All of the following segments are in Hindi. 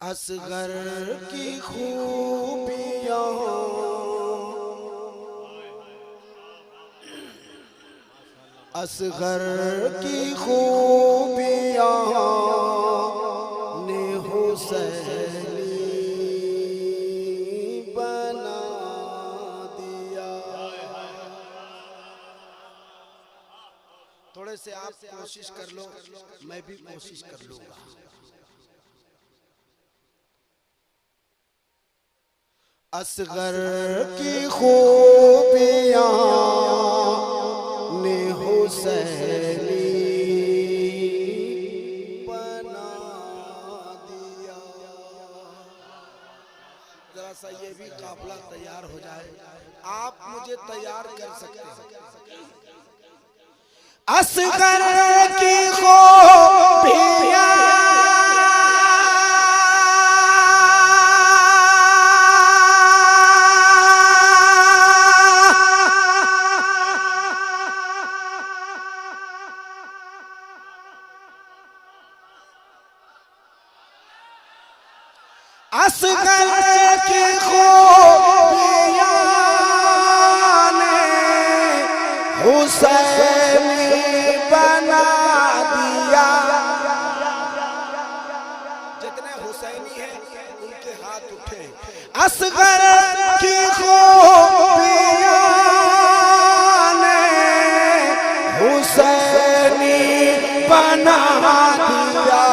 असगर की खूबियां, असगर की खूबियां ने हुसैनी बना दिया। थोड़े से आप कोशिश कर लो, मैं भी कोशिश कर लूंगा। असगर की खूबियां ने हुसैनी बना दिया। जरा सा ये भी काफिला तैयार हो जाए, आप मुझे तैयार कर सकते हैं। असगर की खूबियां असगर की खूबियां ने हुसैनी बना दिया। जितने हुसैनी हैं उनके हाथ उठे। असगर की खूबियां ने हुसैनी बना दिया।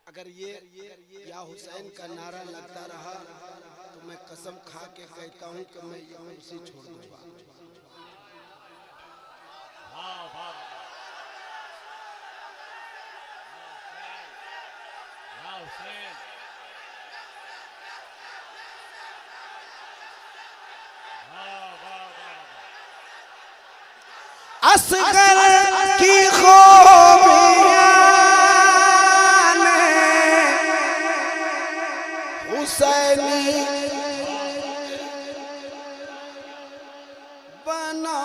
अगर ये या हुसैन का नारा लगता रहा तो मैं कसम खा के कहता हूं कि मैं ये कुर्सी छोड़ दूंगा। असगर की खूबियां ने हुसैनी बना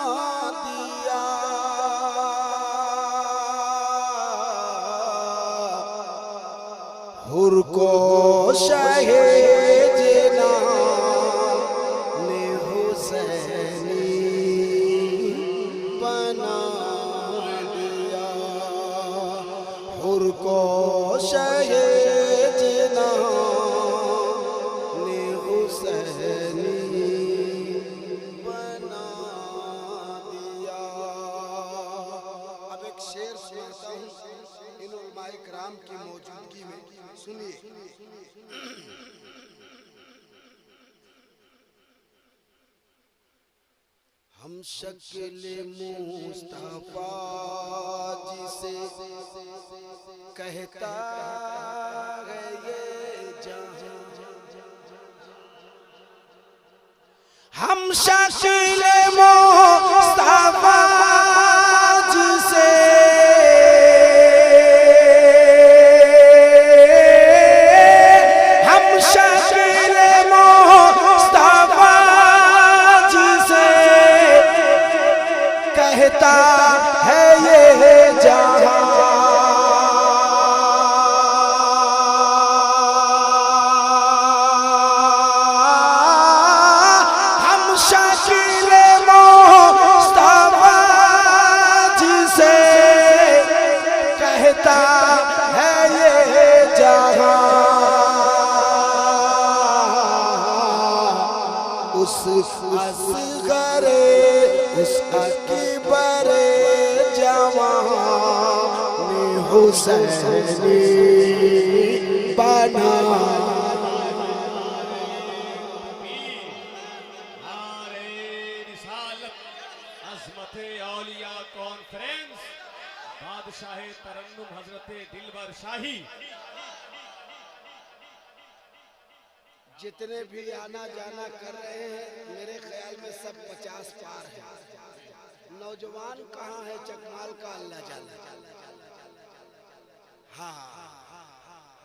दिया। हुर को शहीद ने हुसैनी बना दिया। हुर को शहीद ने हुसैनी बना दिया। अब एक शेर सुनाता हूँ इन उलमाए किराम की मौजूदगी में, सुनिए। हम शक्ल मुस्तफा जिसे कहता है ये जहां, हम शक्ल मुस्तफा जिसे कहता है ये जहां, हम शकील मुस्तफा जिसे कहता है ये जहां, उस असगरे उस अकबर जवान ने हुसैनी बना। अज़मत औलिया कॉन्फ्रेंस बादशाह तरन्नुम हजरत दिलबर शाही। जितने भी आना जाना कर रहे हैं मेरे ख्याल में सब 50 पार है। नौजवान कहाँ है चकमाल का अल्लाह जाने। हाँ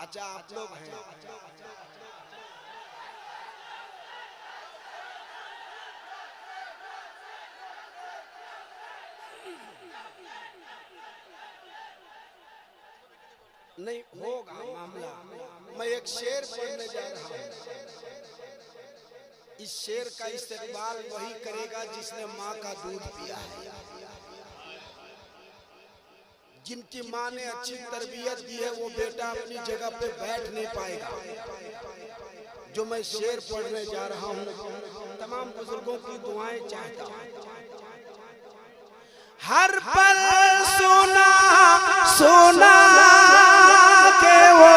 अच्छा आप लोग हैं। नहीं होगा मामला। मैं एक शेर पढ़ने जा रहा हूँ। इस शेर का इस्तेमाल वही करेगा जिसने माँ का दूध पिया है, जिनकी माँ ने अच्छी तरबियत दी है। वो बेटा अपनी जगह पे बैठ नहीं पाएगा। जो मैं शेर पढ़ने जा रहा हूँ तमाम बुजुर्गों की दुआएं चाहता हूँ। हर पल सोना सोना के वो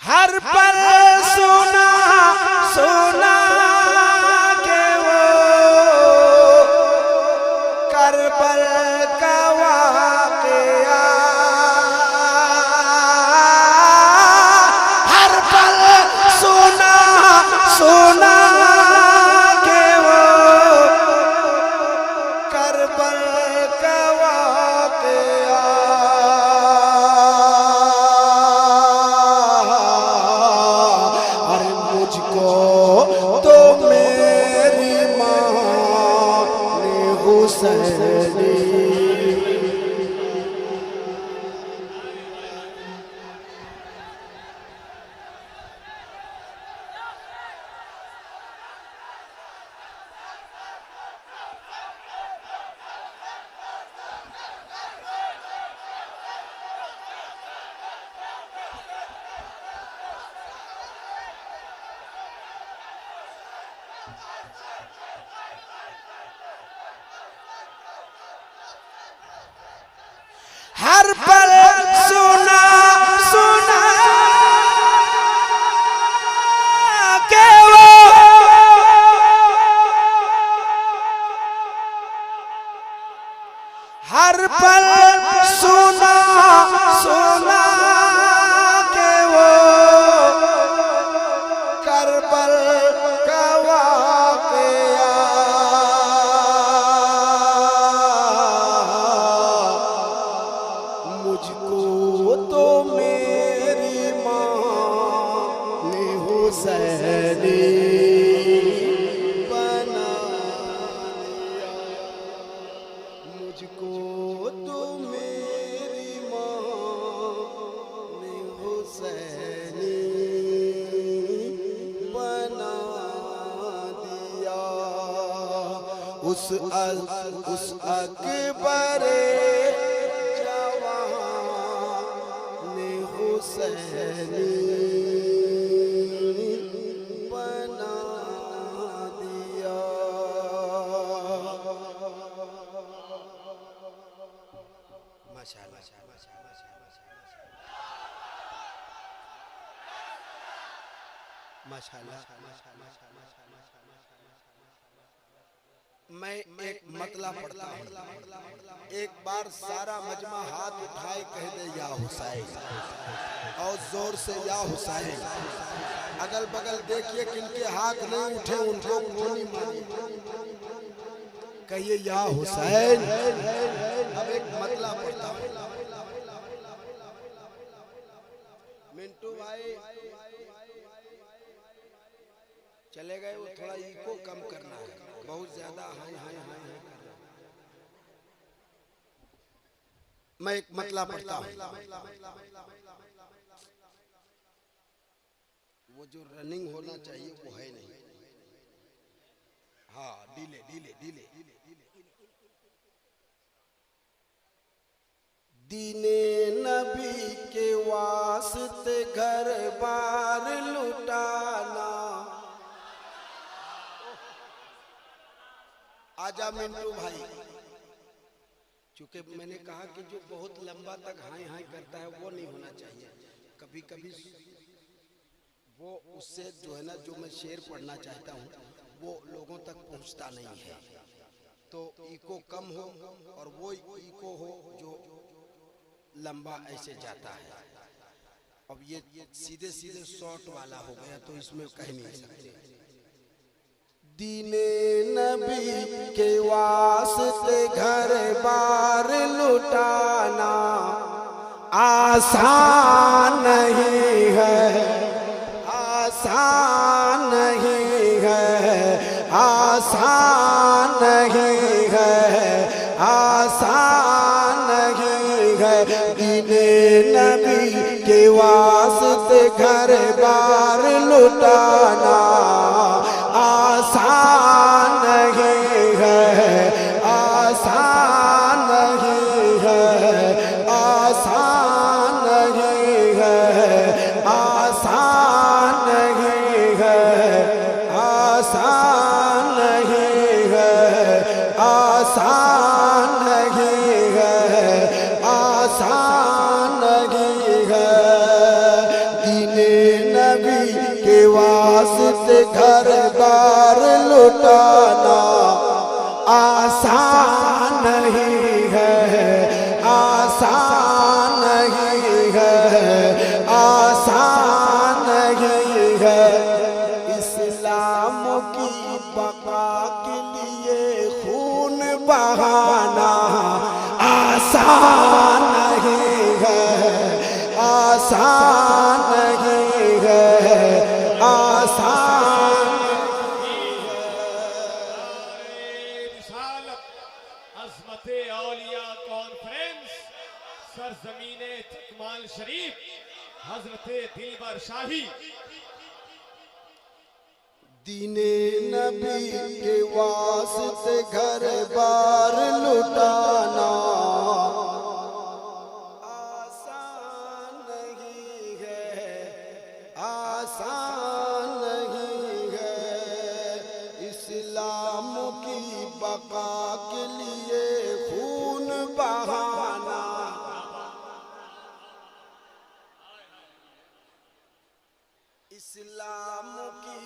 हर पल सोना सोना के वो करबल का वाक़या। हर पल सोना सोना के वो करबल का वाक़या। मुझको तो मेरी माँ ने हुसैनी। हर पल सुना सुना के वो हर पल सुना सुना के वो करबल का वाक़या। मुझको तो मेरी माँ ने हुसैनी बना दिया। मुझको तो मेरी माँ ने हुसैनी बना दिया। उस अकबर हुसैनी बना दिया। माशाअल्लाह माशाअल्लाह। मैं एक मतला पढ़ता हूँ। एक बार सारा मजमा हाथ उठाए कह दे या हुसैन, और जोर से या हुसैन। अगल बगल देखिए किनके हाथ नहीं उठे उनको उंगली मारी, कहिए या हुसैन। अब एक मतला पढ़ता हूँ। मिंटू भाई चले गए, वो थोड़ा इको कम करना है, बहुत ज्यादा हाय हाय हाय हाय कर रहा है। मैं एक मतला पढ़ता हूँ। वो जो रनिंग होना चाहिए वो है नहीं। हाँ डीले डीले डीले। दीने नबी के वास्ते घर बार लुटाना। आजा मिंटू भाई। चूंकि मैंने कहा कि जो बहुत लंबा तक हाय हाय करता है वो नहीं होना चाहिए। कभी कभी वो उससे जो है ना, जो मैं शेर पढ़ना चाहता हूँ वो लोगों तक पहुँचता नहीं है, तो इको कम हो और वो इको हो जो लंबा ऐसे जाता है। अब ये सीधे सीधे शॉर्ट वाला हो गया तो इसमें कह नहीं सकते। दीने नबी के वास्ते घर बार लुटाना आसान नहीं है, आसान नहीं है, आसान नहीं है, आसान नहीं है। दीने नबी के वास्ते घर बार लुटाना आसान नहीं है, आसान नहीं है, आसान नहीं है, आसान नहीं है, आसान नहीं है, आसान नहीं है, आसान नहीं है। दीने नबी के वास्ते घर बार लुटाना आसान नहीं है, आसान नहीं है, आसान नहीं है। इस्लाम की बका के लिए खून बहाना आसान नहीं है, आसान नहीं है, आसान अज़मते औलिया कॉन्फ्रेंस सरजमीने तिकमाल शरीफ हजरते दिलबर शाही। दीने नबी के वास्ते घर बार लुटाना आसान नहीं है, आसान नहीं है। इस्लाम की बका के लिए खून बहाना इस्लाम की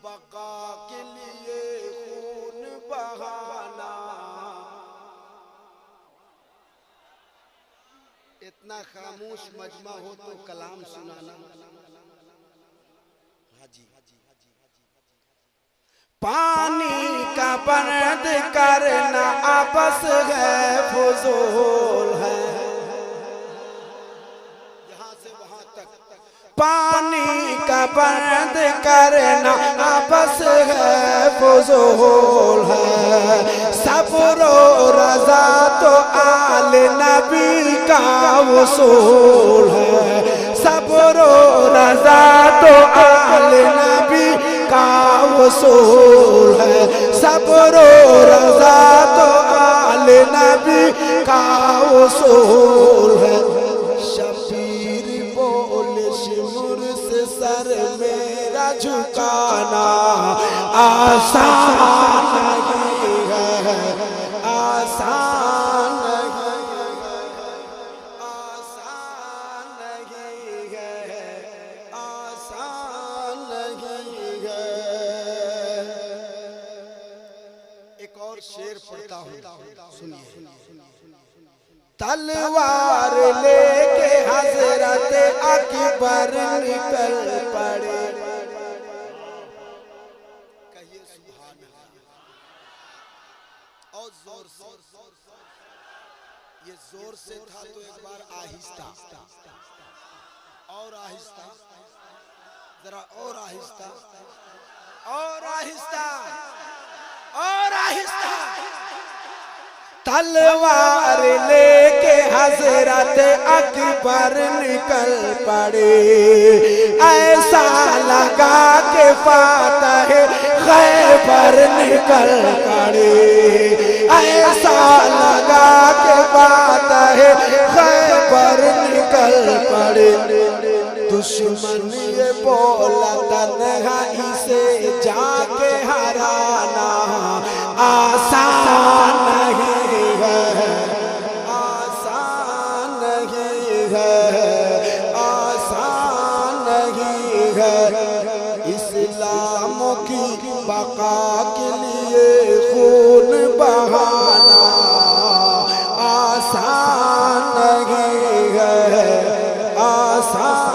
बका के लिए खून बहाना। इतना खामोश मजमा हो तो कलाम सुनाना। हाजी पानी का बंद करना आपस है फजूल है, यहाँ से वहाँ तक। पानी का बंद करना आपस है फजूल है। सब्र रज़ा तो आल नबी का वसूल है, सब्र रज़ा तो आल नबी का वसूल है, सब्र रज़ा तो आल नबी का वसूल है। शबीर बोले शिमुर से सर मेरा झुकाना आसान नहीं है, आसान नहीं है, आसान नहीं है, आसान नहीं है। एक और शेर पढ़ता हूँ, सुनिए। तलवार लेके हजरत अकबर निकल पड़े, कहिए सुभान अल्लाह। और जोर से, ये जोर से था तो एक बार आहिस्ता और आहिस्ता, जरा और आहिस्ता और आहिस्ता और आहिस्ता। तलवार लेके हजरत अकबर निकल पड़े, ऐसा लगा के फातह खैबर निकल पड़े, ऐसा लगा के फातह खैबर निकल पड़े। दुश्मन ये बोला तन्हाई से जाके हराना आसान नहीं है, आसान नहीं है, आसान नहीं है। इस्लाम की बका के लिए खून बहाना आसान नहीं है, आसान।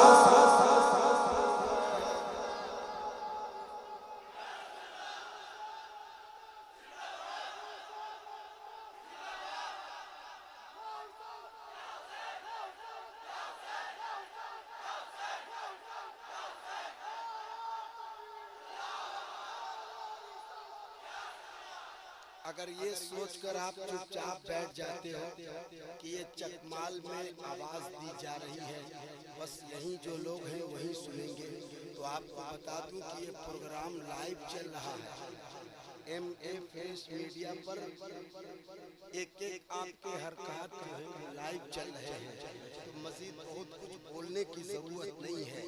अगर ये सोचकर आप चुपचाप बैठ जाते हो कि ये चकमाल में आवाज दी जा रही है, बस यहीं जो लोग हैं वही सुनेंगे, तो आपको बता दूं कि ये प्रोग्राम लाइव चल रहा है। MFS मीडिया पर एक एक आपके हरकत जो है वो लाइव चल रहे हैं। तो मजीद बहुत कुछ बोलने की जरूरत नहीं है।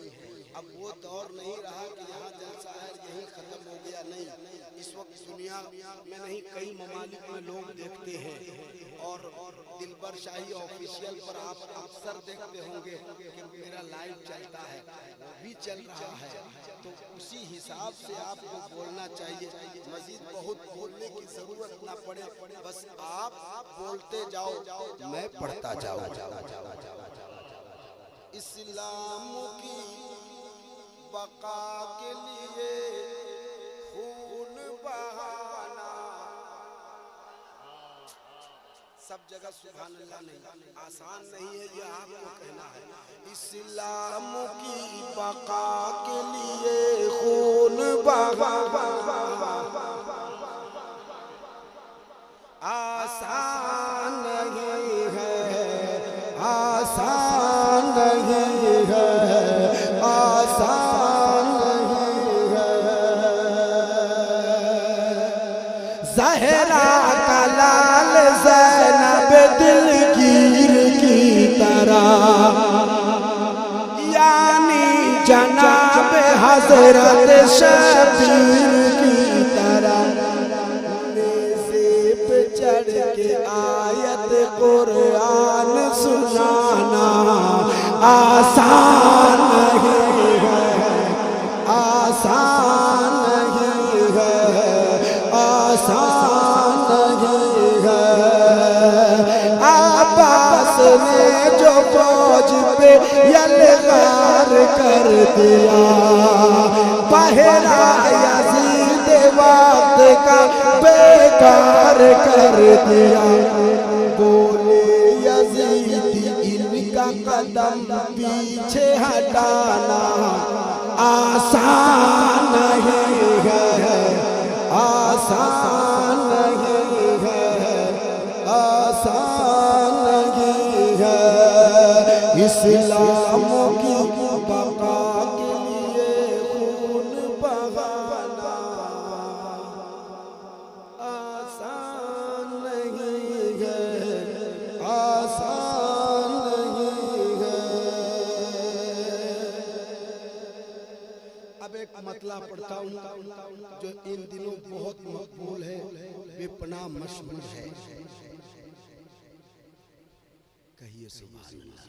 अब वो दौर नहीं रहा कि यहाँ जलसा है यहीं खत्म हो गया, नहीं। इस वक्त दुनिया में नहीं कई ममालिक में लोग देखते हैं, और दिलबर शाही ऑफिशियल पर आप अक्सर देखते होंगे कि मेरा लाइव चलता है, वो भी चल रहा है। तो उसी हिसाब से आपको बोलना चाहिए। मजीद बहुत बोलने की जरूरत ना पड़े, बस आप बोलते जाओ, मैं पढ़ता जाऊँ। इस्लाम की बका के लिए खून बहाना, सब जगह सुभान अल्लाह नहीं, आसान नहीं है, ये आपको कहना है। इस्लाम की बका के लिए खून बहाना आसान नहीं है, आसान नहीं है, आसान नहीं है। ज़हरा का लाल ज़ैनब दिलगीर की तरह, यानी जनाब हज़रत शबीर की तरह, चढ़ के आयत कुरान सुनाना आसान नहीं है, आसान नहीं है, आसान नहीं है। अब्बास ने जो फौज पे यलगार कर दिया, पहरा यजीद वक्त का बेकार कर दिया। बोले यजीद इनका कदम पीछे हटाना आसान नहीं है, आसान नहीं है, आसान नहीं है। इस्लाम की बका के लिए खून बहाना आसान नहीं है, आसान नहीं है। अब एक मतला पढ़ता हूँ जो इन दिनों बहुत मकबूल है, बेपनाह मशहूर है। कहिए सुभान अल्लाह।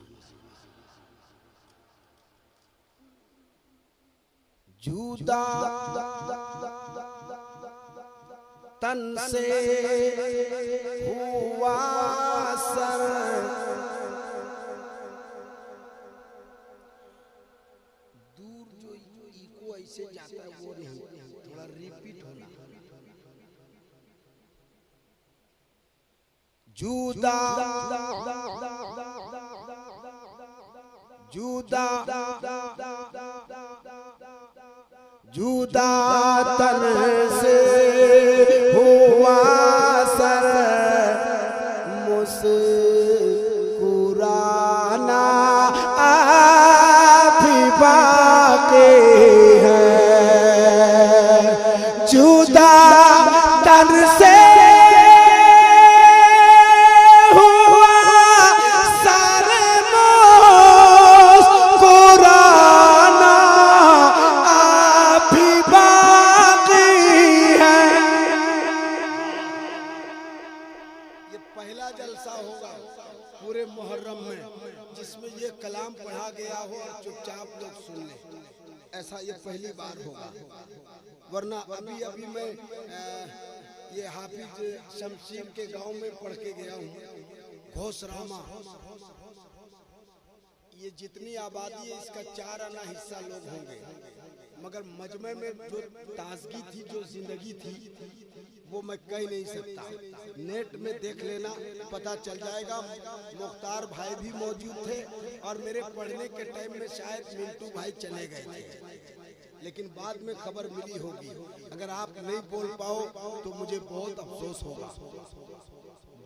जुदा तन से हुआ सर, दूर जो इको ऐसे जाता है वो नहीं, थोड़ा रिपीट होना। जुदा जुदा जुदा तन से हुआ सर, मुस्कुराना भी बाकी है। जुदा तन से पहला जलसा होगा पूरे मुहर्रम में जिसमें ये कलाम पढ़ा गया हो और चुपचाप लोग सुन ले। ऐसा ये पहली बार होगा, वरना अभी अभी मैं ये हाफिज शमशीर के गांव में पढ़ के गया हूँ, घोषरामा। ये जितनी आबादी है इसका 4 आना हिस्सा लोग होंगे, मगर मजमे में जो ताजगी थी, जो जिंदगी थी, वो मैं कह नहीं सकता। नेट में देख लेना, पता चल जाएगा। मुख्तार भाई भी मौजूद थे और मेरे पढ़ने के टाइम में शायद मिंटू भाई चले गए थे, लेकिन बाद में खबर मिली होगी। अगर आप नहीं बोल पाओ तो मुझे बहुत अफसोस होगा।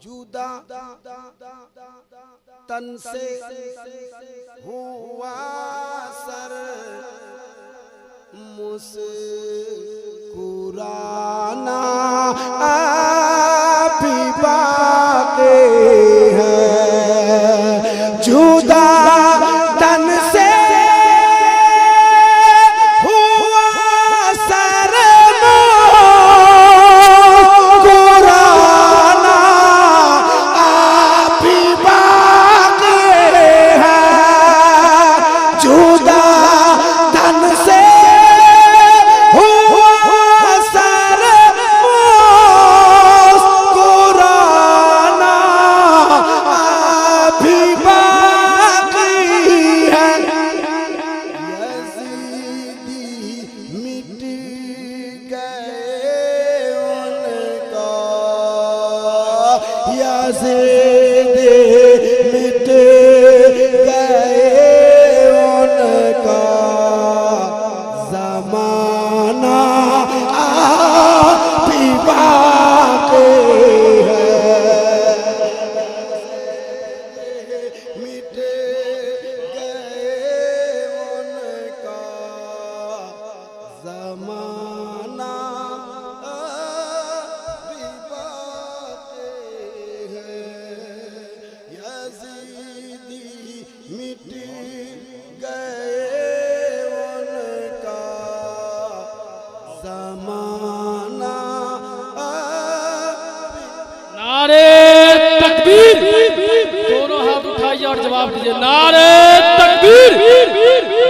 जुदा तन से हुआ सर मुस्कुराना भी बाकी है। जुदा तन से हुआ सर मुस्कुराना भी बाकी है। जुदा तन से मिट गए उनका ज़माना भी बाकी है। मिट गए उनका ज़माना भी बाकी है। यज़ीदी मिट गए उनका ज़माना। नारे तकबीर, दोनों हाथ उठाइए और जवाब दीजिए। नारे तकबीर,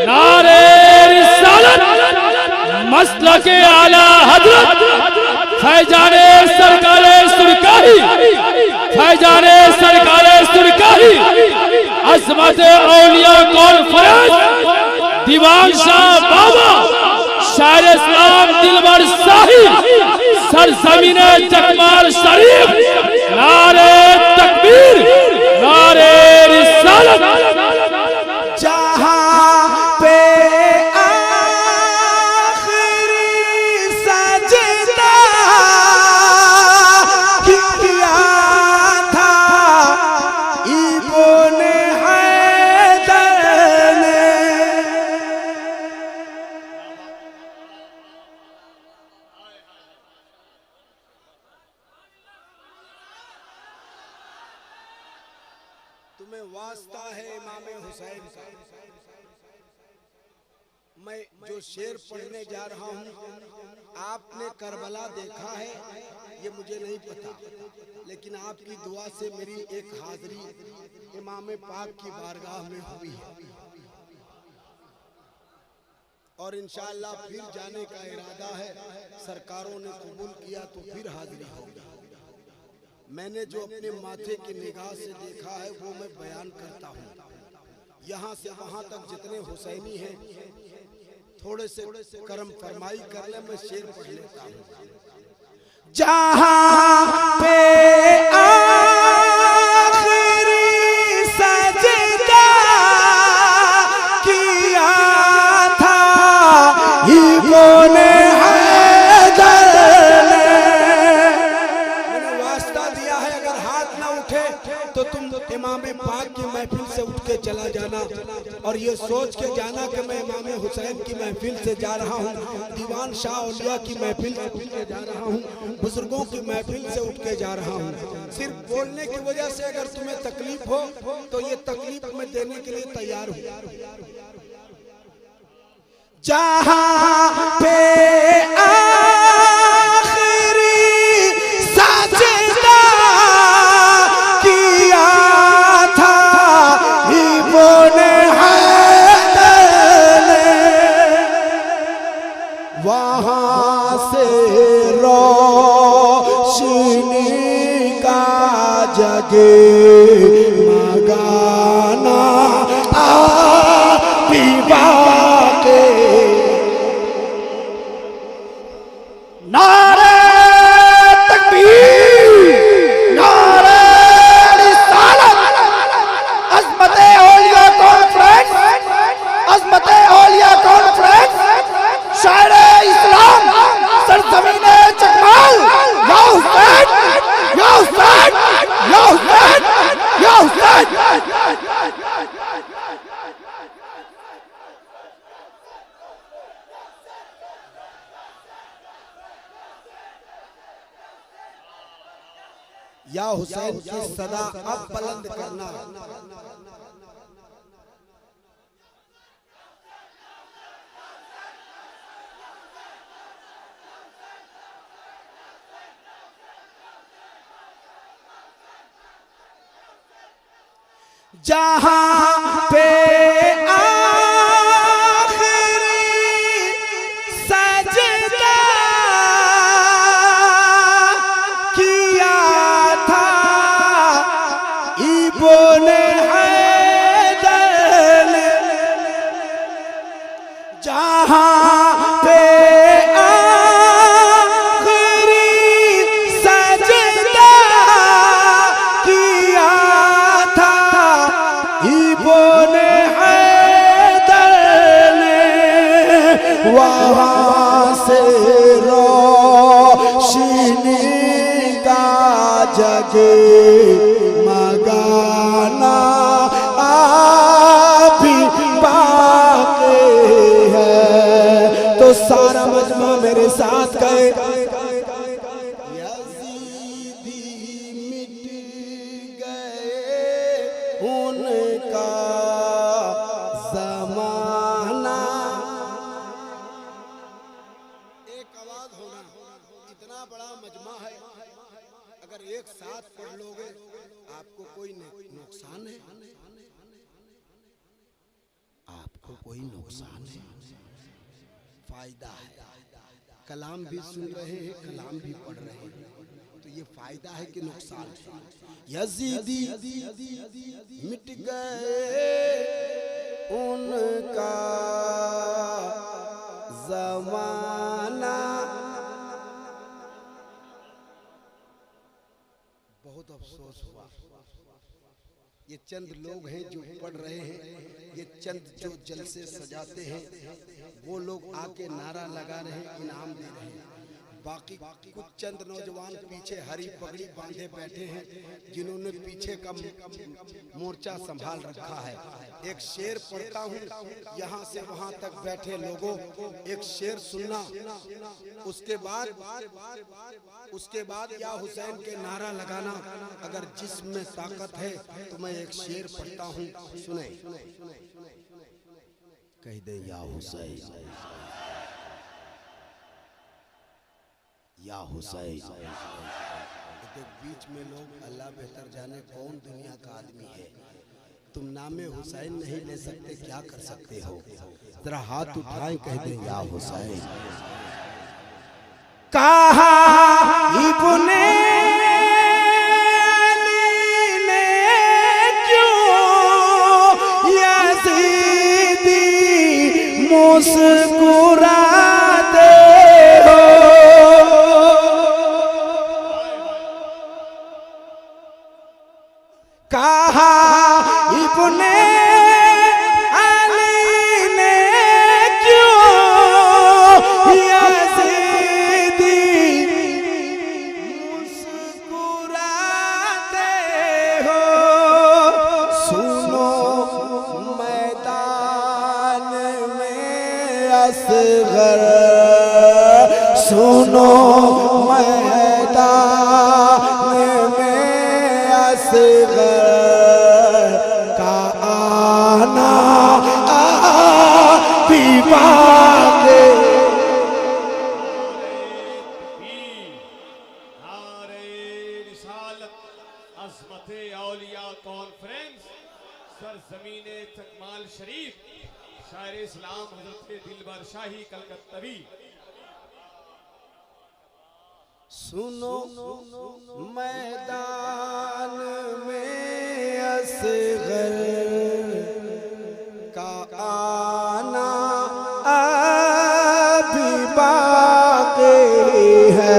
नारे रिसालत, मसलके आला हजरत फैजाने सरकारे सुरकारी, फैजाने सरकारे सुरकारी, अज़मत औलिया कॉन्फ्रेंस, दीवान शाह बाबा, शायर इस्लाम दिलबर शाही, सरज़मीने चकमाल शरीफ। नारे तकबीर, नारे रिसालत। जहाँ पे आखिरी सजदा किया था इब्ने हैदर ने। तुम्हें वास्ता है इमाम हुसैन का। मैं जो शेर पढ़ने जा रहा हूँ, आपने करबला देखा है ये मुझे नहीं पता, लेकिन आपकी दुआ से मेरी एक हाजिरी इमाम पाक की बारगाह में हुई है और इंशाअल्लाह फिर जाने का इरादा है। सरकारों ने कबूल किया तो फिर हाजिरी होगी। मैंने जो अपने माथे की निगाह से देखा है वो मैं बयान करता हूँ। यहाँ से वहाँ तक जितने हुसैनी हैं थोड़े से करम फरमाई कर ले, मैं शेर पढ़ लेता हूँ। जहाँ पे आखिरी सजदा किया था इब्ने हैदर ने। मैंने वास्ता दिया है, अगर हाथ ना उठे तो तुम इमाम पाक की महफिल से उठ के चला जाना और ये सोच के जाना कि मैं इमाम हुसैन की महफिल से जा रहा हूँ, दीवान शाह औलिया की महफिल से उठ के जा रहा हूँ, बुजुर्गों की महफिल से उठ के जा रहा हूँ। सिर्फ बोलने की वजह से अगर तुम्हें तकलीफ हो तो ये तकलीफ मैं देने के लिए तैयार हूँ। जहाँ पे आखिरी सजदा किया था इब्ने हैदर ने। के मगाना पीवा के। नारे तकबीर, नारे रिसालत, अज़मते औलिया कॉन्फ्रेंस, अज़मते औलिया कॉन्फ्रेंस, शायरे इस्लाम सरज़मीने चकमाल, या हुसैन, या हुसैन, या हुसैन, या हुसैन। या हुसैन की सदा अब बुलंद करना। जहां पे आखिरी सजदा किया था इब्ने हैदर ने, जहां पे आखिरी सजदा किया था इब्ने हैदर ने, वहाँ से रोशनी का जगे मगाना अभी बाकी है। तो सारा मजमा मेरे साथ गए। यज़ीदी मिट गए उनका ज़माना। एक आवाज होना, इतना बड़ा मजमा है, अगर एक साथ पढ़ लोगे आपको कोई नुकसान है? आपको कोई नुकसान है? फायदा है। कलाम भी सुन रहे हैं, कलाम भी पढ़ रहे हैं, तो ये फायदा है कि नुकसान है? यज़ीदी मिट गए उनका ज़माना। बहुत अफसोस हुआ, ये चंद लोग हैं जो पढ़ रहे हैं, ये चंद जो जलसे सजाते हैं, वो लोग आके नारा लगा रहे हैं, इनाम दे रहे हैं। बाकी कुछ चंद नौजवान पीछे हरी पगड़ी बांधे बैठे हैं, जिन्होंने पीछे का मोर्चा संभाल रखा है। एक शेर पढ़ता हूँ, यहाँ से वहाँ तक बैठे लोगों, एक शेर सुनना, उसके बाद या हुसैन के नारा लगाना। अगर जिसमें ताकत है तो मैं एक शेर पढ़ता हूँ, सुने। कह दे या हुसैन, या हुसैन। तो बीच में लोग अल्लाह बेहतर जाने कौन दुनिया का आदमी है, तुम नामे हुसैन नहीं ले सकते, क्या कर सकते हो? जरा हाथ उठाए, कह दे या हुसैन। कहा इब्ने अली ने क्यों यज़ीदी मुस्कुराते हो? कहा इब्ने अली ने क्यों यज़ीदी मुस्कुराते हो? सुनो मैदान में असगर, सुनो मैदान में असगर का आना पीवा के। नारे रिसालत, अज़मते औलिया कॉन्फ्रेंस, सरज़मीने तकमाल शरीफ, शायर इस्लाम हज़रत दिलबर शाही कलकत्तवी। सुनो मैदान में असगर का आना अभी बाकी है।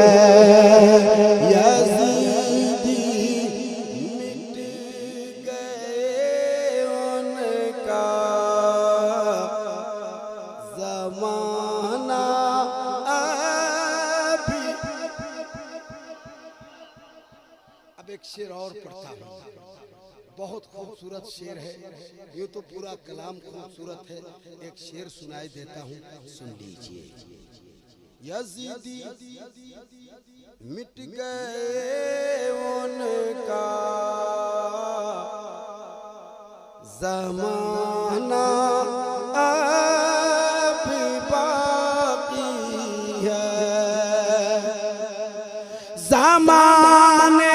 यज़ीदी मिट गए उनका ज़माना अभी। अब एक शेर और पढ़ता हूँ, बहुत खूबसूरत शेर है। ये तो पूरा कलाम खूबसूरत है, एक शेर सुनाई देता हूँ, सुन लीजिए। यज़ीदी मिट गए उनका ज़माना अभी बाकी है। ज़माने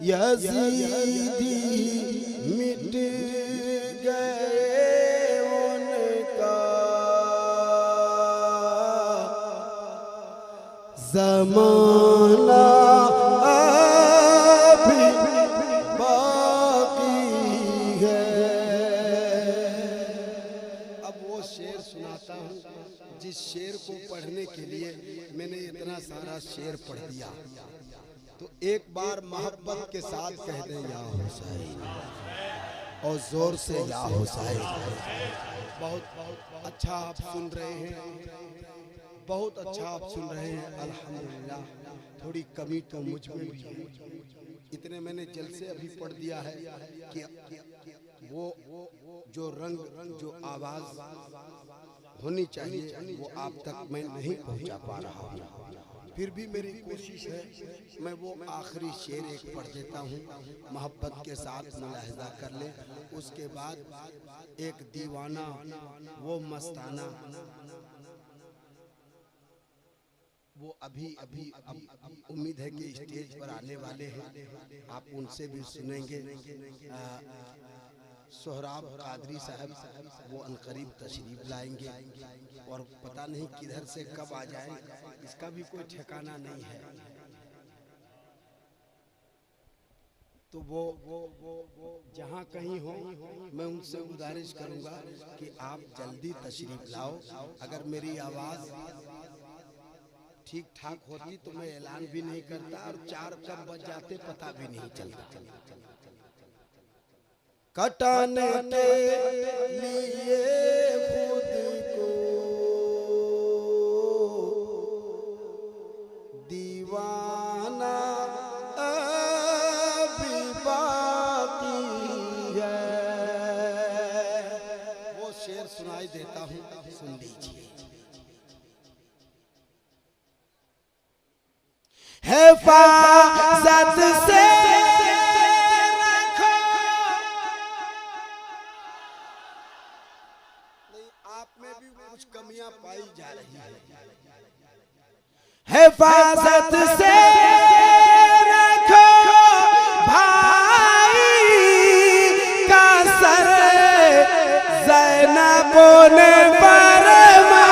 यज़ीदी मिट गए उनका ज़माना अभी बाकी है। अब वो शेर सुनाता हूँ जिस शेर को पढ़ने के लिए मैंने इतना सारा शेर पढ़ दिया, तो एक बार मोहब्बत के साथ कह दें या हुसैन, और जोर से या हुसैन। बहुत अच्छा आप सुन रहे हैं, बहुत अच्छा आप सुन रहे हैं, अल्हम्दुलिल्लाह। थोड़ी कमी तो मुझ में भी है, इतने मैंने जल से अभी पढ़ दिया है कि वो जो रंग जो आवाज होनी चाहिए वो आप तक मैं नहीं पहुंचा पा रहा हूँ। फिर भी मेरी कोशिश है मैं वो आखिरी शेर एक पढ़ देता हूँ, मोहब्बत के साथ मुलाहिजा कर ले। उसके बाद एक दीवाना वो मस्ताना, वो अभी उम्मीद है कि स्टेज पर आने वाले हैं, आप उनसे भी सुनेंगे। सोहराब कादरी साहब वो अनकरीब तशरीफ लाएंगे और पता नहीं किधर से कब आ जाए, इसका भी कोई ठिकाना नहीं है। तो वो जहाँ कहीं हो मैं उनसे गुजारिश करूँगा कि आप जल्दी तशरीफ लाओ। अगर मेरी आवाज़ ठीक ठाक होती तो मैं ऐलान भी नहीं करता और 4 कब बज जाते पता भी नहीं चलता। कटाने के लिए खुद को दीवाना अभी बाकी है। वो शेर सुनाई देता हूँ, सुन लीजिए। हिफाजत से कुछ कमियां पाई जा रही है। हिफाजत से रखो भाई का सर, ज़ैनब ने फरमाया।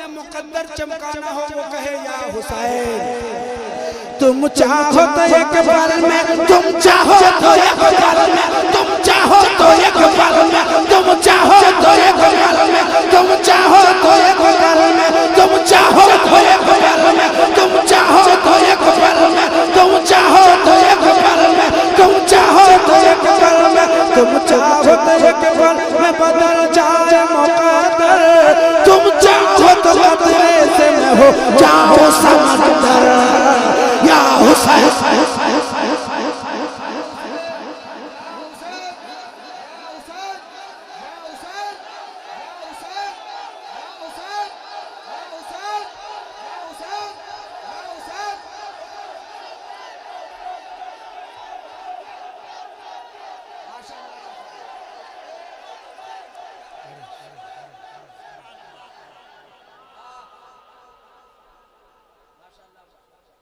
जिन्हें मुकद्दर चमकाना हो वो कहे या हुसैन। तुम चाहो तो एक पल में, तुम चाहो तो एक पल में, तुम चाहो तो एक पल में, तुम चाहो तो एक पल में, तुम चाहो तो एक पल में, तुम चाहो तो एक पल में, तुम चाहो तो एक पल में, तुम चाहो तो एक पल में, तुम चाहो तो एक पल में, तुम चाहो तो एक पल में बदल जाए मुकद्दर। तुम चाहो तो बदले से मैं हो जाओ समंदर या हुसैन।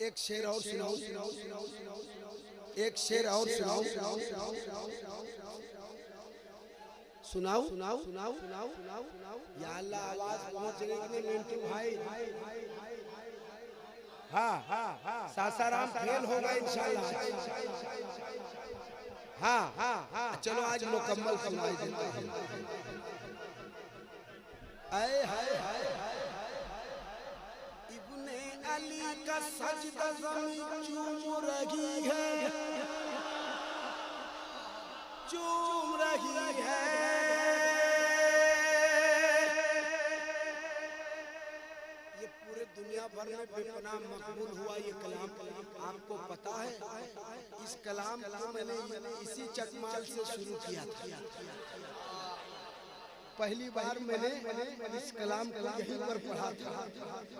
एक शेर और सुनाओ, एक शेर और सुनाओ, सुनाओ सुनाओ सुनाओ सुनाओ। या अल्लाह आवाज पहुंच रही है मिंटू भाई। हाँ हाँ सासाराम फेल होगा इंशाल्लाह। हाँ हाँ चलो आज मुकम्मल सुनाई देते हैं। आए हाय हाय इब्ने अली का सजदा ज़मीन चूम रही है, चूम रही है। ये पूरे दुनिया भर में बेपनाह मकबूल हुआ ये कलाम, आपको पता है? इस कलाम को मैंने इसी चकमाल से शुरू किया था। पहली बार मैंने इस कलाम को यहीं पर पढ़ा था।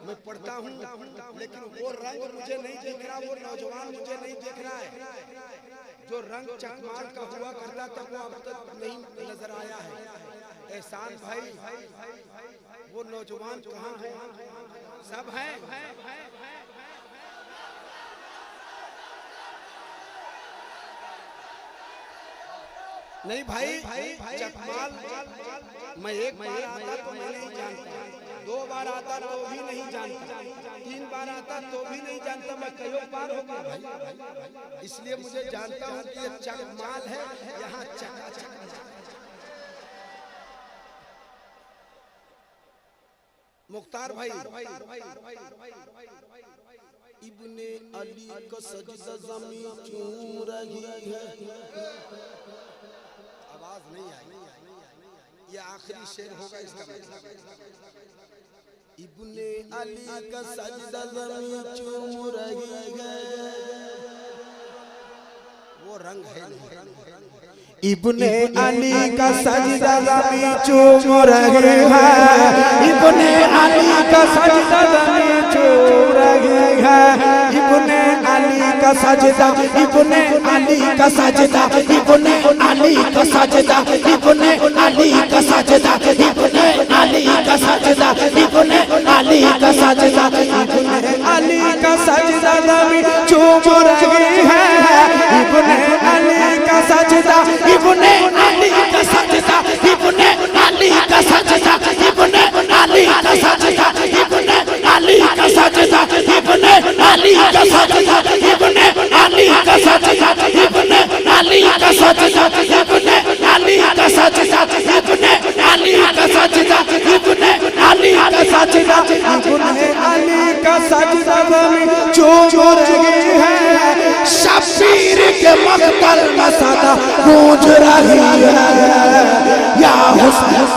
मैं पढ़ता हूँ लेकिन वो रंग मुझे नहीं दिख रहा, वो नौजवान मुझे नहीं दिख रहा है। जो रंग चकमाल का हुआ करता था वो अब तक नहीं नजर आया है। एहसान भाई वो नौजवान कहाँ है? सब हैं? नहीं भाई चकमाल मैं एक बार आता तो मैं नहीं जानता, दो बार आता तो भी नहीं जानता, तीन बार आता तो भी नहीं जानता, मैं कई बार हो गया भाई। इसलिए मुझे जानता हूँ कि ये चकमाल है, यहाँ चकाचक। मुख्तार भाई इब्ने अली का सजदा ज़मीन चूम रही है। आवाज नहीं आई, ये आखिरी शेर होगा इसका मतलब। इब्ने अली का सजदा ज़मीन चूम रही है, वो रंग है नहीं। इब्ने अली का सजदा ज़मीन चूम रही है, इब्ने अली का सजदा ज़मीन चूम रही है, इब्ने अली का सजदा, इब्ने अली का सजदा, इब्ने अली का सजदा, इब्ने अली का सजदा, इब्ने अली का सजदा, इब्ने अली का सजदा, इब्ने अली का सजदा ज़मीन चूम रही है, इब्ने अली का सजदा, इब्ने अली का सजदा, इब्ने अली का सजदा, इब्ने अली का सजदा, इब्ने अली का सजदा, इब्ने अली का सजदा, इब्ने अली का सजदा, इब्ने अली का सजदा, इब्ने अली का सजदा, इब्ने अली का सजदा, इब्ने अली का सजदा, इब्ने अली का सजदा ज़मीन चूम रही है। शबीर के मक़तल में सदा गूंज रही है या हुसैन।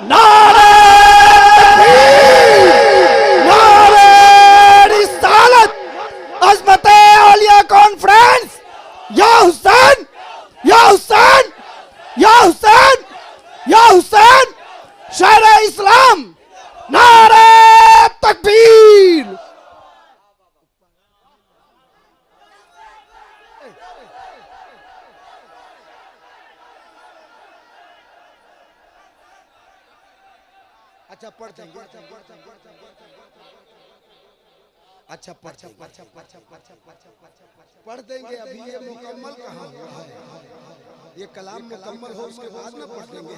नारे रिसालत, अज़मते औलिया कॉन्फ्रेंस, या हुसैन, या हुसैन, या हुसैन, या हुसैन, शहर इस्लाम, नारे तकबीर। अच्छा पढ़ देंगे, अच्छा पढ़ देंगे। अभी ये मुकम्मल कहाँ हुआ है? ये कलाम मुकम्मल हो उसके बाद में पढ़ देंगे।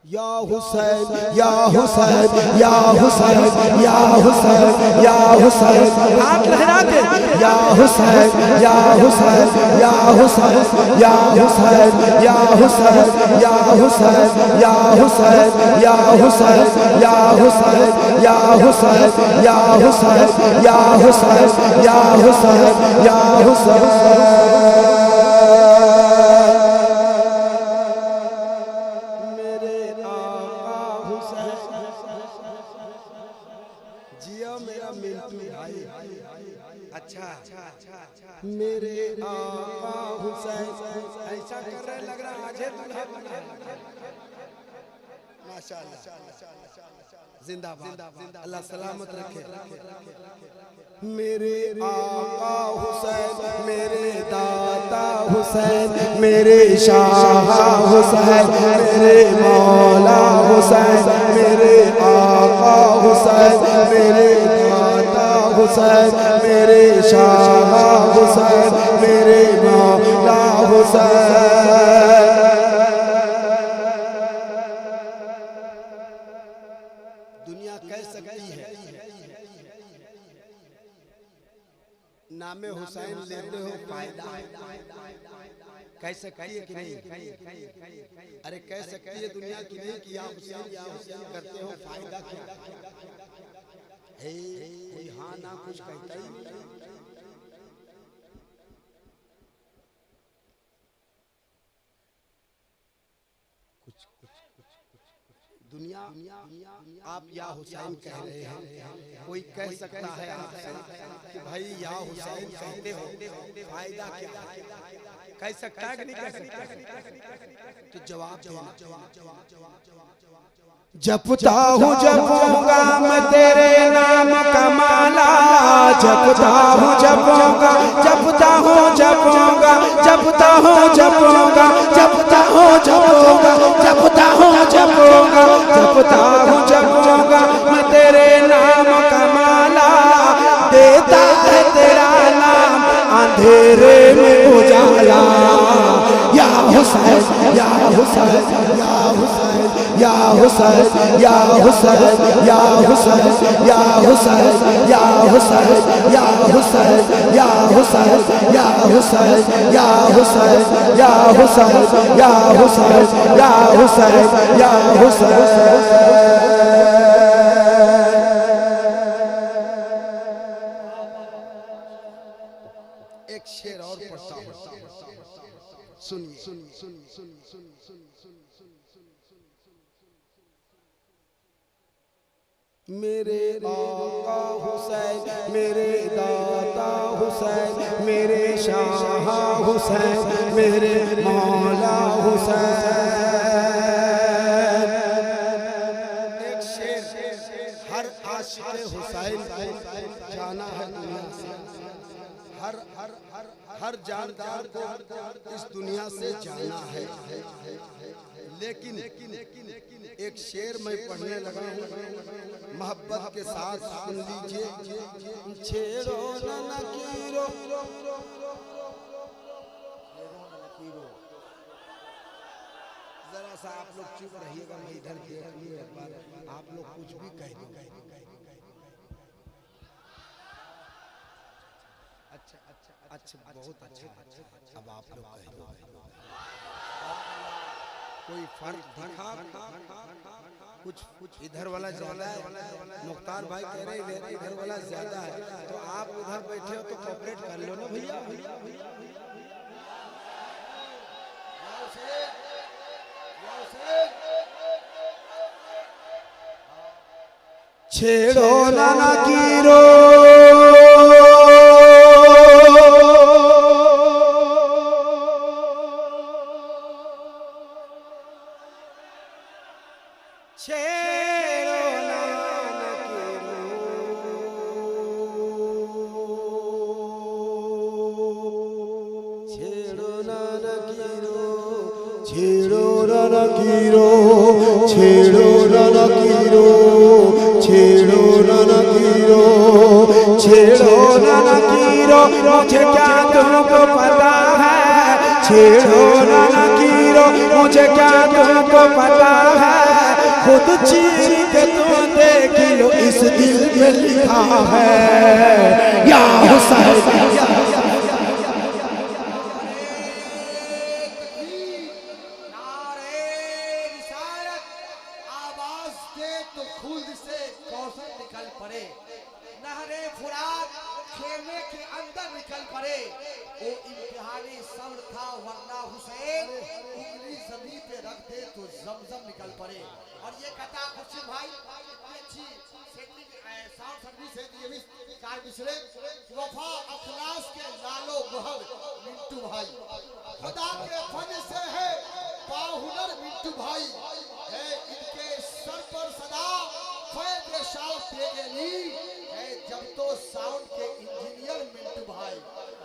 या हुसैन या हुसैन या हुसैन या हुसैन या हुसैन, हाथ लहरा के या हुसैन या हुसैन या हुसैन या हुसैन या हुसैन या हुसैन या हुसैन या हुसैन या हुसैन या हुसैन या हुसैन या हुसैन या हुसैन या हुसैन। अच्छा मेरे आका हुसैन ऐसा कर रहे लग रहा आज माशाअल्लाह जिंदाबाद अल्लाह सलामत रखे। मेरे आका हुसैन मेरे दाता हुसैन मेरे शाह हुसैन मेरे मौला हुसैन मेरे आका हुसैन मेरे दाता हुसैन मेरे शाह हुसैन मेरे मौला हुसैन। दुनिया कह सकती है नामे हुसैन लेते हो फायदा, कह सकती है कि नहीं? अरे कह सकती है दुनिया की नहीं कि या हुसैन करते हो फायदा क्या? कोई हाँ ना कुछ कहता ही नहीं। दुनिया आप या हुसैन कह रहे हैं, कोई कह सकता है आपसे कि भाई या हुसैन कहते हो फायदा क्या? कह सकता है कि नहीं कह सकता? तो जवाब जपता हूँ जपूंगा मैं तेरे नाम का माला, जपता हूँ जपूंगा जपता हूँ जपूंगा जपता हूँ जपूंगा जपता हूँ जपूंगा जपता हूँ जपूंगा जपता हूँ जपूंगा मैं तेरे नाम का माला, देता है तेरा नाम अंधेरे में उजाला। या हुसैन या हुसैन या हुसैन या हुसैन या हुसैन या हुसैन या हुसैन या हुसैन या हुसैन या हुसैन या हुसैन या हुसैन या हुसैन या हुसैन या हुसैन या हुसैन। एक शेर और पढ़ता हूँ, सुनिए। मेरे आका हुसैन मेरे दाता हुसैन मेरे शाह हुसैन मेरे मौला हुसैन। एक शेर हर आशिक़ हुसैन को जाना है दुनिया से, हर जानदार को इस दुनिया से जाना है। लेकिन एक शेर मैं पढ़ने लगा हूँ, मोहब्बत के साथ सुन लीजिए। छेड़ो न नकीरो जरा सा आप लोग चुप रहिएगा, मैं इधर देख लूँ एक बार, आप लोग कुछ भी कह दो। अच्छा बहुत अच्छा, अब आप लोग कह दो। कोई फर्क दिखा? कुछ इधर वाला ज्यादा है, मुख्तार भाई कह रहे हैं इधर वाला ज्यादा है, तो आप उधर बैठे हो तो कोऑपरेट कर लो ना भैया। छेड़ो ना नकीरो छेड़ो नकीरो छेड़ो नकीरो छेड़ो नकीरो छेड़ो नकीरो मुझे क्या तुमको पता है, छेड़ो नकीरो मुझे क्या तुमको पता है, खुद चीर के तुम देख लो इस दिल में लिखा है या हुसैन। नारे रिसालत आवाज दे तो खुद से कौशल निकल पड़े, नहरे फुरात खेमे के अंदर निकल पड़े। वो इम्तिहानी सब्र था वरना हुसैन उंगली जमीन पे रख दे तो जमजम निकल पड़े। और ये कथा खुर्शीद भाई इतनी अच्छी सेटिंग साउंड सर्विस है ये भी कार मिसरे वफा अखलास के लालो गोहर मिंटू भाई, खुदा के फन से है बाहुनर मिंटू भाई है, इनके सर पर सदा फैज शाह तेगेली है, जब तो साउंड के इंजीनियर मिंटू भाई।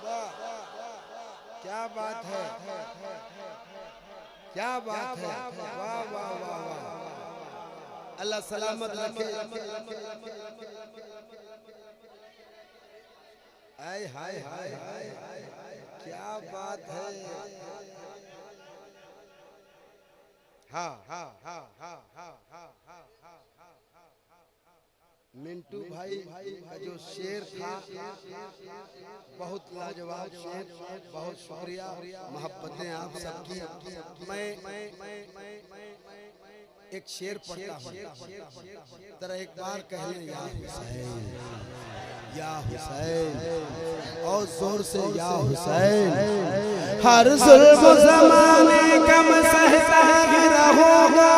वाह क्या बात है, क्या बात है, वाह वाह वाह वाह, अल्लाह सलामत रखे। हाय हाय हाय हाय क्या बात है। हाँ हाँ हाँ हाँ हाँ हाँ हाँ मिंटू भाई का जो शेर था बहुत लाजवाब शेर, बहुत शुक्रिया, मोहब्बतें आप सबकी। मैं एक शेर पढ़ता हूँ, जरा एक बार कह लें या हुसैन या हुसैन, और जोर से या हुसैन। हर जुल्म ज़माने का सहता ही रहूंगा,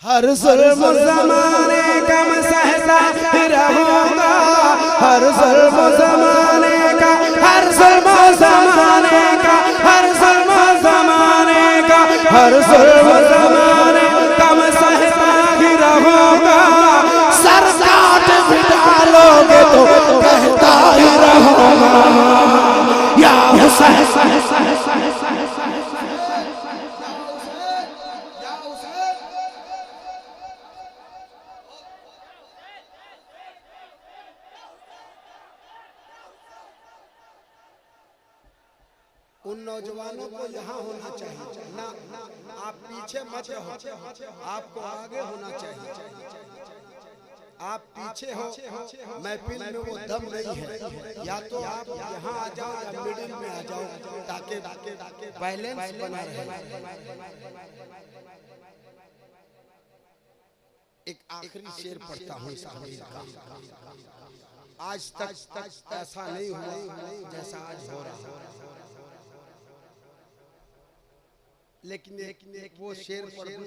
हर जुल्म ज़माने का मैं सहता ही रहूंगा, हर जुल्म ज़माने का, हर जुल्म ज़माने का, हर जुल्म ज़माने का, हर जुल्म ज़माने का मैं सहता ही रहूंगा। सर काट भी डालोगे तो कहता ही रहूंगा या हुसैन। उन नौजवानों को यहाँ होना चाहिए ना, आप पीछे मत रहो, आपको आगे होना चाहिए। आप पीछे हो, महफिल में वो दम नहीं है, या तो आप यहाँ आ जाओ या मिडिल में आ जाओ ताकि बैलेंस बना रहे। एक आखिरी शेर पढ़ता हूँ इस आखिर का। आज तक ऐसा नहीं हुआ जैसा आज हो रहा है, लेकिन एक वो शेर पढ़ूं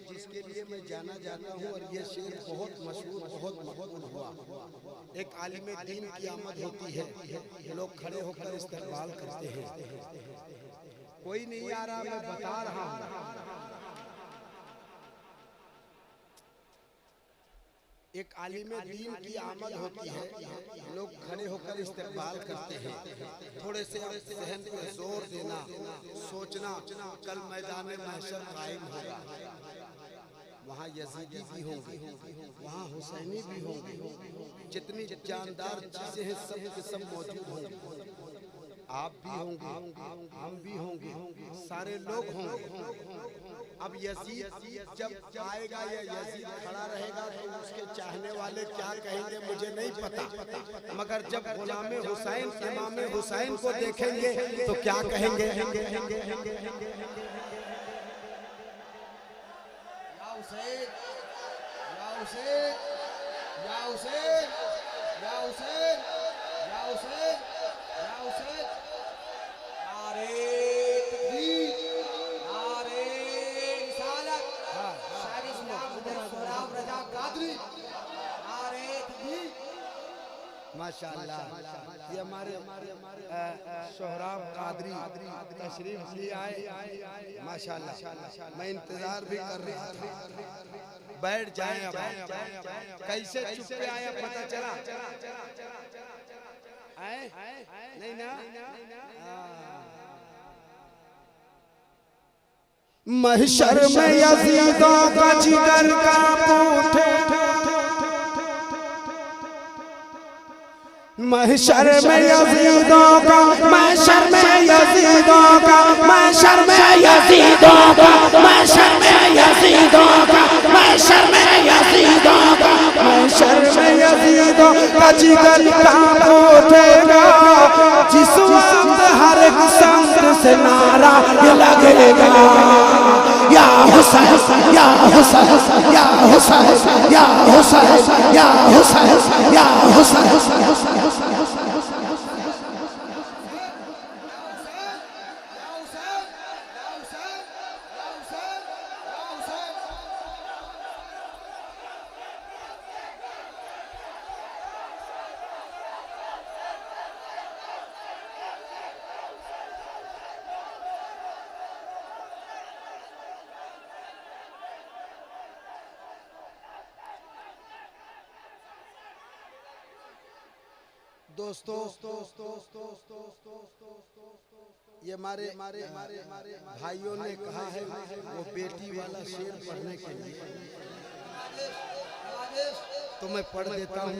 जिसके लिए मैं जाना जाता हूँ, और ये शेर बहुत मशहूर, बहुत मकबूल हुआ। एक आलिम दीन की आमद होती है, लोग खड़े होकर इस्तकबाल करते हैं। कोई नहीं आ रहा, मैं बता रहा हूँ। एक आलिम दीन की आमद होती है, लोग खड़े होकर इस्तकबाल करते हैं। थोड़े से सहन पे जोर देना, सोचना कल मैदान महशर कायम होगा, वहाँ यजीदी भी होंगे, वहाँ हुसैनी भी होंगे, जितनी जानदार चीजें हैं सब के सब मौजूद होंगे। आप भी होंगे, हम भी होंगे, सारे लोग होंगे। अब यजीद जब आएगा या यजीद खड़ा रहेगा तो उसके चाहने वाले क्या कहेंगे मुझे नहीं पता, मगर जब गुलाम हुसैन इमाम हुसैन को देखेंगे तो क्या कहेंगे? या हुसैन, या हुसैन, या हुसैन, या हुसैन, या हुसैन, या हुसैन। नारे तकबीर, नारे रिसालत, शायर इस्लाम सोहराब रजा कादरी, नारे तकबीर। माशाअल्लाह, ये हमारे सोहराब कादरी तशरीफ ले आए, माशाअल्लाह। मैं इंतजार भी कर रहा था, बैठ जाएं। अब कैसे चुप पे आया पता चला? आए नहीं ना? महशर में यजीदों का जिगर कांप उठे, महशर में यजीदों का, महशर में यजीदों का, महशर में यजीदों का, महशर में यजीदों का, महशर में यजीदों का, महशर में यजीदों का जिगर कांप उठेगा। जिस वक्त हर एक संत से नारा लगेगा, या हुसैन या हुसैन या हुसैन या हुसैन या हुसैन या हुसैन। दोस्तों ये हमारे भाइयों ने कहा है वो बेटी वाला शेर पढ़ने के लिए, तो मैं पढ़ देता हूँ।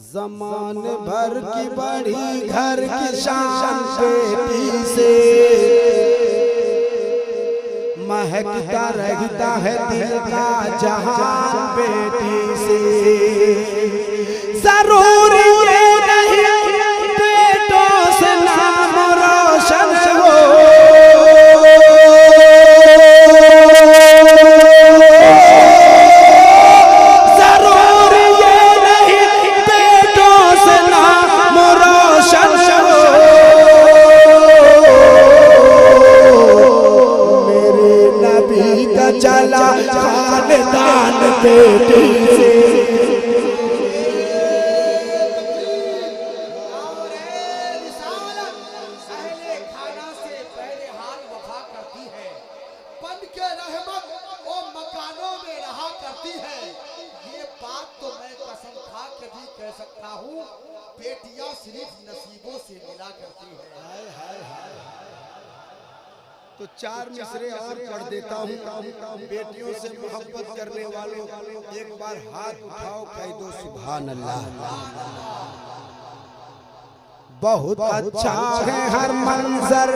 ज़माने भर की बड़ी घर की शान बेटी से महकता रहता है दिल का जहां बेटी से। जरूरी ये नहीं बेटों से नाम रोशन हो, जरूरी ये नहीं बेटों से नाम रोशन हो। मेरे नबी का चला खानदान बेटी से। बेटियां सिर्फ नसीबों से मिला करती है। तो चार मिसरे और पढ़ देता हूँ। बेटियों से मोहब्बत करने वालों एक बार हाथ उठाओ, कह दो सुभान अल्लाह। बहुत अच्छा है हर मंजर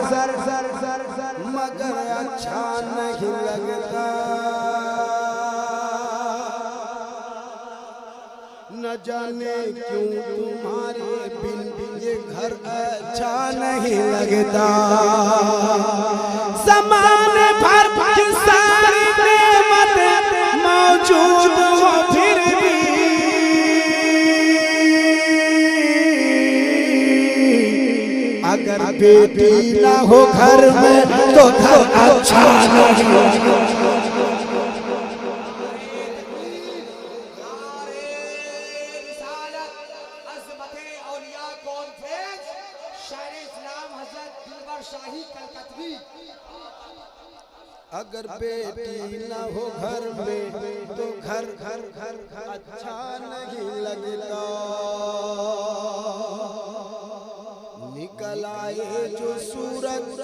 मगर अच्छा नहीं लगता, न जाने क्यों तुम्हारे बिन ये घर अच्छा नहीं लगता। ज़माने भर की सारी नेमत मौजूद हो फिर भी अगर बेटी ना हो घर में तो घर अच्छा नहीं लगता। अगर बेटी न हो घर में तो घर अच्छा नहीं लगता। निकल आए जो सूरज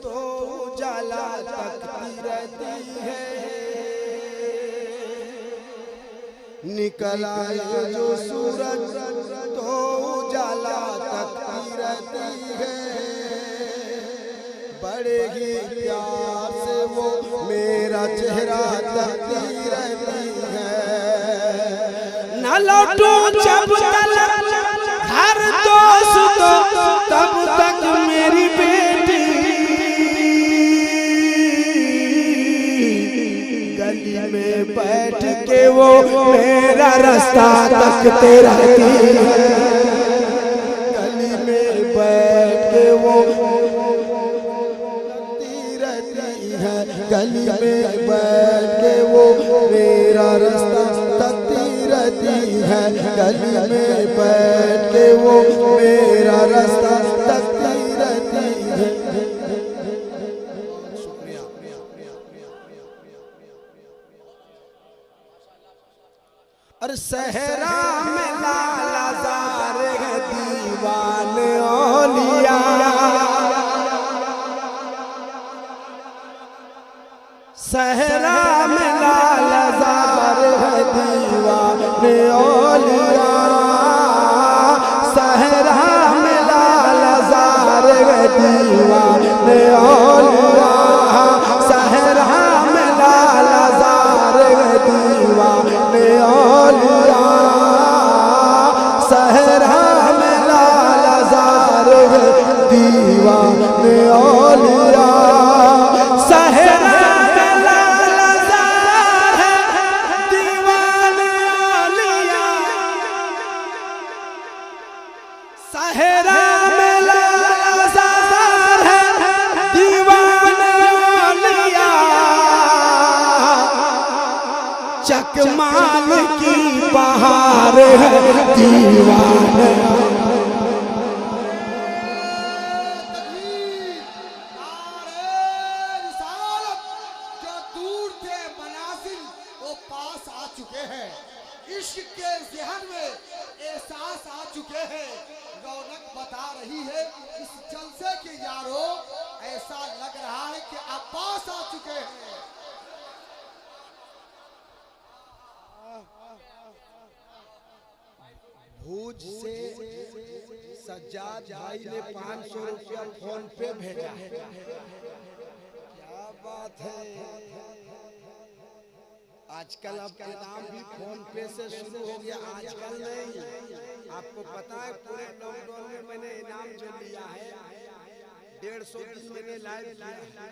तो उजाला तकती रहती है। निकल आए जो सूरज तो उजाला तकती रहती है। बड़े ही प्यार से वो मेरा चेहरा तकती रहती है। न लौटूं जब तक हर दोस्त तब तक मेरी बेटी गली में बैठ के वो मेरा रास्ता तकते रहती है। गली में बैठ के वो गली में बैठ के वो मेरा रास्ता तकती रहती है। गली में बैठ के वो मेरा रास्ता तकती रहती है। शुक्रिया। अरे सहरा में लाला जार है दीवाने औलिया, सहरा में लाल ज़ार है दीवाने औलिया। दीवाने औलिया सहरा में लाला जार दीवाने औलिया सहरा में लाला जार दीवाने औलिया सहरा में लाला जार दीवाने औलिया सहरा में लाला जार दीवाने औलिया चकमाल की बहार है दीवाने इश्क के ज़हन में एहसास आ चुके हैं। रौनक बता रही है इस जलसे के यारों, ऐसा लग रहा है कि अब्बास आ चुके हैं। भूज से सज्जाद भाई ने 500 रुपया फोन पे भेजा। क्या बात है, आजकल अब इनाम भी फोन पे से शुरू हो गया। आजकल नहीं, आपको पता है पूरे लॉकडाउन में मैंने इनाम जो लिया है 150 दिन मैंने लाइव किया,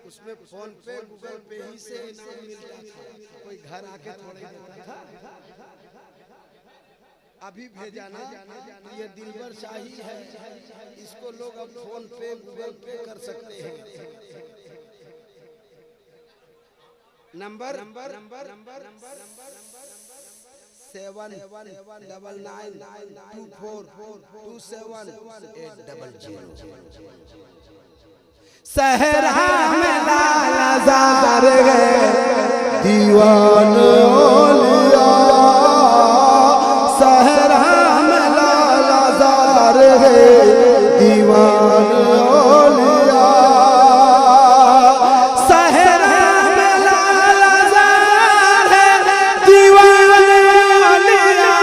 उसमें फोन पे गूगल पे ही से इनाम मिलता था, कोई घर आके थोड़ा देता था। अभी भेजा ना, ये दिलबर शाही है, इसको लोग अब फोन पे गूगल पे कर सकते हैं। नंबर 799242780। सहरा में लाला जार दीवाने औलिया सहरा में लाला जार दीवाने औलिया सहरा में लाला जार दीवाने औलिया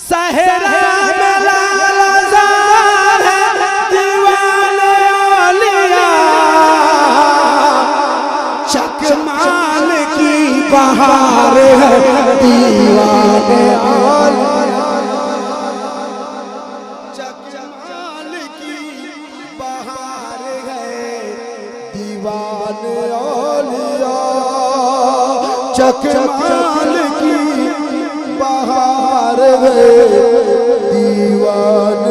सहरा में लाला जार दीवाने औलिया चकमाल की बहार है दीवाने औलिया चकमाल की बहार है दीवाने औलिया चकमाल की बहार है दीवाने